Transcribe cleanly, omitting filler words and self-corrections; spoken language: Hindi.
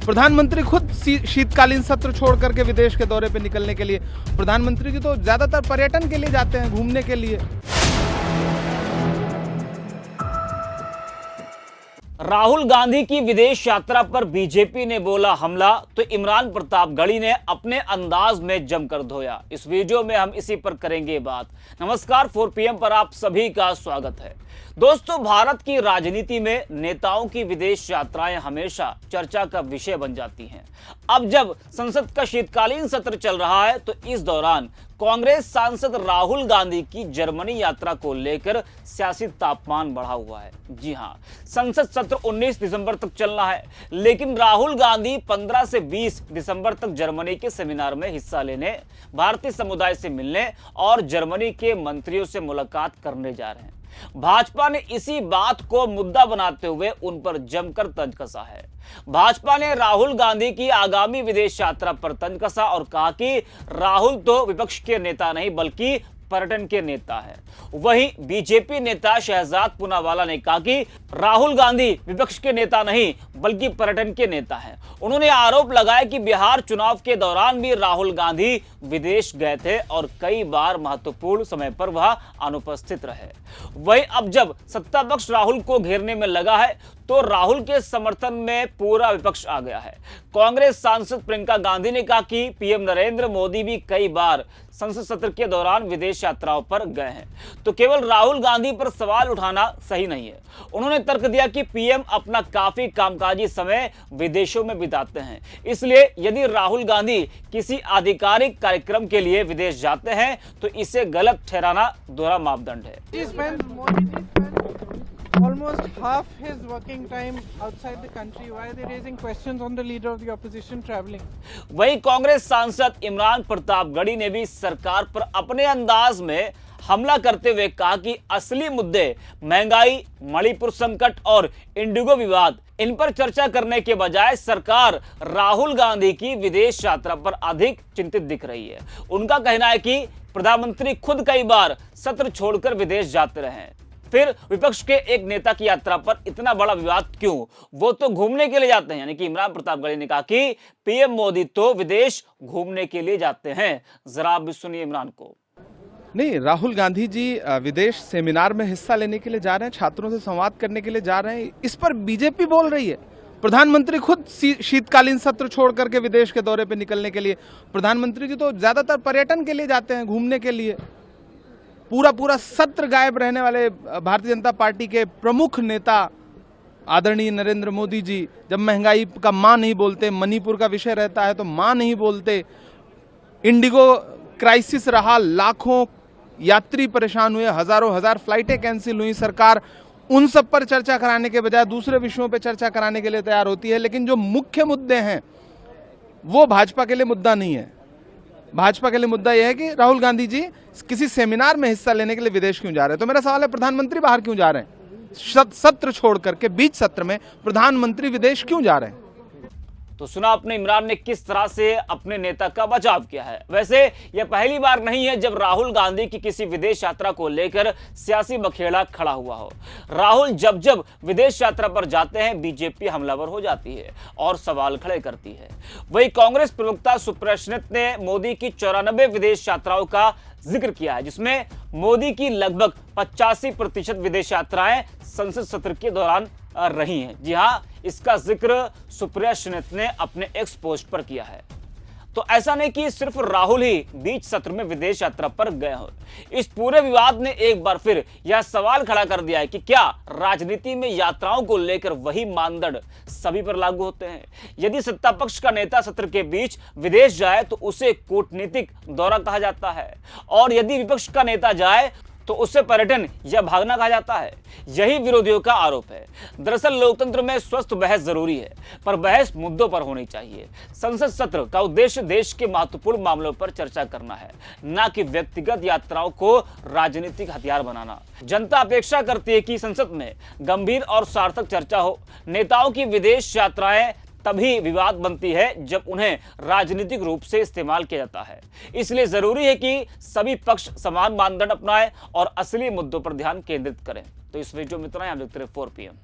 प्रधानमंत्री खुद शीतकालीन सत्र छोड़ करके विदेश के दौरे पे निकलने के लिए, प्रधानमंत्री जी तो ज्यादातर पर्यटन के लिए जाते हैं, घूमने के लिए। राहुल गांधी की विदेश यात्रा पर बीजेपी ने बोला हमला तो इमरान प्रतापगढ़ी ने अपने अंदाज में जमकर धोया। इस वीडियो में हम इसी पर करेंगे बात। नमस्कार, 4 PM पर आप सभी का स्वागत है। दोस्तों, भारत की राजनीति में नेताओं की विदेश यात्राएं हमेशा चर्चा का विषय बन जाती हैं। अब जब संसद का शीतकालीन सत्र चल रहा है तो इस दौरान कांग्रेस सांसद राहुल गांधी की जर्मनी यात्रा को लेकर सियासी तापमान बढ़ा हुआ है। जी हां, संसद सत्र 19 दिसंबर तक चलना है, लेकिन राहुल गांधी 15 से 20 दिसंबर तक जर्मनी के सेमिनार में हिस्सा लेने, भारतीय समुदाय से मिलने और जर्मनी के मंत्रियों से मुलाकात करने जा रहे हैं। भाजपा ने इसी बात को मुद्दा बनाते हुए उन पर जमकर तंज कसा है। भाजपा ने राहुल गांधी की आगामी विदेश यात्रा पर तंज कसा और कहा कि राहुल तो विपक्ष के नेता नहीं बल्कि पर्यटन के नेता है। वहीं बीजेपी नेता शहजाद पूनावाला ने कहा कि राहुल गांधी विपक्ष के नेता नहीं बल्कि पर्यटन के नेता हैं। उन्होंने आरोप लगाया कि बिहार चुनाव के दौरान भी राहुल गांधी विदेश गए थे और कई बार महत्वपूर्ण समय पर वह अनुपस्थित रहे। वहीं अब जब सत्ता पक्ष राहुल को घेरने में लगा है तो राहुल के समर्थन में पूरा विपक्ष आ गया है। कांग्रेस सांसद प्रियंका गांधी ने कहा कि पीएम नरेंद्र मोदी भी कई बार संसद सत्र के दौरान विदेश यात्राओं पर गए हैं, तो केवल राहुल गांधी पर सवाल उठाना सही नहीं है। उन्होंने तर्क दिया कि पीएम अपना काफी कामकाजी समय विदेशों में बिताते हैं, इसलिए यदि राहुल गांधी किसी आधिकारिक कार्यक्रम के लिए विदेश जाते हैं तो इसे गलत ठहराना दोहरा मापदंड है। Almost half his working time outside the country. Why are they raising questions on the leader of the opposition traveling? वहीं कांग्रेस सांसद इमरान प्रतापगढ़ी ने भी सरकार पर अपने अंदाज में हमला करते हुए कहा कि असली मुद्दे महंगाई, मणिपुर संकट और इंडिगो विवाद, इन पर चर्चा करने के बजाय सरकार राहुल गांधी की विदेश यात्रा पर अधिक चिंतित दिख रही है। उनका कहना है कि प्रधानमंत्री खुद कई बार सत्र छोड़कर विदेश जाते रहे हैं, फिर विपक्ष के एक नेता की यात्रा पर इतना बड़ा विवाद क्यों? वो तो घूमने के लिए जाते हैं। यानी कि इमरान प्रतापगढ़ी ने कहा कि पीएम मोदी तो विदेश घूमने के लिए जाते हैं। जरा आप भी सुनिए इमरान को। नहीं, राहुल गांधी जी विदेश सेमिनार में हिस्सा लेने के लिए जा रहे हैं, छात्रों से संवाद करने के लिए जा रहे हैं। इस पर बीजेपी बोल रही है प्रधानमंत्री खुद शीतकालीन सत्र छोड़ करके विदेश के दौरे पे निकलने के लिए। प्रधानमंत्री जी तो ज्यादातर पर्यटन के लिए जाते हैं, घूमने के लिए। पूरा सत्र गायब रहने वाले भारतीय जनता पार्टी के प्रमुख नेता आदरणीय नरेंद्र मोदी जी जब महंगाई का मां नहीं बोलते, मणिपुर का विषय रहता है तो मां नहीं बोलते, इंडिगो क्राइसिस रहा, लाखों यात्री परेशान हुए, हजार फ्लाइटें कैंसिल हुई, सरकार उन सब पर चर्चा कराने के बजाय दूसरे विषयों पर चर्चा कराने के लिए तैयार होती है। लेकिन जो मुख्य मुद्दे हैं वो भाजपा के लिए मुद्दा नहीं है। भाजपा के लिए मुद्दा यह है कि राहुल गांधी जी किसी सेमिनार में हिस्सा लेने के लिए विदेश क्यों जा रहे हैं। तो मेरा सवाल है, प्रधानमंत्री बाहर क्यों जा रहे हैं? सत्र छोड़ करके बीच सत्र में प्रधानमंत्री विदेश क्यों जा रहे हैं? तो सुना आपने इमरान ने किस तरह से अपने नेता का बचाव किया है। वैसे यह पहली बार नहीं है जब राहुल गांधी की किसी विदेश यात्रा को लेकर सियासी बखेड़ा खड़ा हुआ हो। राहुल जब जब विदेश यात्रा पर जाते हैं बीजेपी हमलावर हो जाती है और सवाल खड़े करती है। वहीं कांग्रेस प्रवक्ता सुप्रिया श्रीनित ने मोदी की 94 विदेश यात्राओं का जिक्र किया है, जिसमें मोदी की लगभग 85% विदेश यात्राएं संसद सत्र के दौरान रही हैं। जी हां, इसका जिक्र सुप्रिया श्रीनित ने अपने एक्स पोस्ट पर किया है। तो ऐसा नहीं कि सिर्फ राहुल ही बीच सत्र में विदेश यात्रा पर गए हो। इस पूरे विवाद ने एक बार फिर यह सवाल खड़ा कर दिया है कि क्या राजनीति में यात्राओं को लेकर वही मानदंड सभी पर लागू होते हैं? यदि सत्ता पक्ष का नेता सत्र के बीच विदेश जाए तो उसे कूटनीतिक दौरा कहा जाता है, और यदि विपक्ष का नेता जाए तो उससे पर्यटन या भागना कहा जाता है। यही विरोधियों का आरोप है। दरअसल लोकतंत्र में स्वस्थ बहस जरूरी है, पर बहस मुद्दों पर होनी चाहिए। संसद सत्र का उद्देश्य देश के महत्वपूर्ण मामलों पर चर्चा करना है, न कि व्यक्तिगत यात्राओं को राजनीतिक हथियार बनाना। जनता अपेक्षा करती है कि संसद में गंभीर और सार्थक चर्चा हो। नेताओं की विदेश यात्राएं तभी विवाद बनती है जब उन्हें राजनीतिक रूप से इस्तेमाल किया जाता है। इसलिए जरूरी है कि सभी पक्ष समान मानदंड अपनाएं और असली मुद्दों पर ध्यान केंद्रित करें। तो इस वीडियो में इतना ही। आप देखते रहे 4 PM।